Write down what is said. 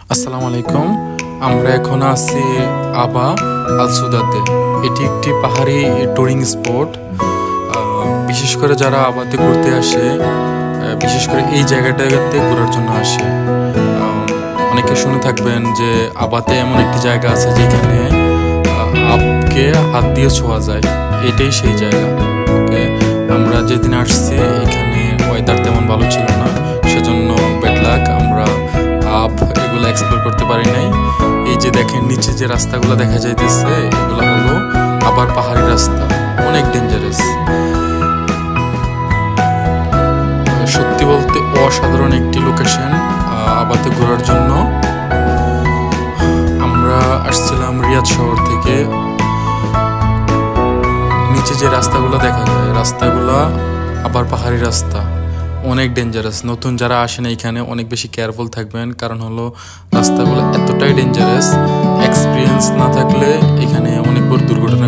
আসসালামু আলাইকুম। আমরা এখন আছি আবা আলসুদাতে। এটি একটি পাহাড়ি টুরিং স্পট। বিশেষ করে যারা আবাতে ঘুরতে আসে, বিশেষ করে এই জায়গাটাতে ঘোরার জন্য আসে। অনেকে শুনে থাকবেন যে আবাতে এমন একটি জায়গা আছে যেখানে আপকে হাত দিয়ে ছোঁয়া যায়। এটাই সেই জায়গা। ওকে, আমরা যেদিন আসছি এখানে ওয়েদার তেমন ভালো ছিল না, সেজন্য ব্যাড লাক, আমরা আপ এগুলো এক্সপ্লোর করতে পারি নাই। এই যে দেখেন নিচে যে রাস্তাগুলো দেখা যাইতেছে, এগুলো হলো আবার পাহাড়ি রাস্তা, অনেক ডেঞ্জারাস। সত্যি বলতে অসাধারণ একটি লোকেশন আবাতে ঘোরার জন্য। আমরা আসছিলাম রিয়াদ শহর থেকে। নিচে যে রাস্তাগুলো দেখা যায়, রাস্তাগুলো আবার পাহাড়ি রাস্তা, অনেক ডেঞ্জারাস। নতুন যারা আসেন এখানে অনেক বেশি কেয়ারফুল থাকবেন, কারণ হলো রাস্তাগুলো এতটাই ডেঞ্জারাস। এক্সপিরিয়েন্স না থাকলে এখানে অনেক বড় দুর্ঘটনা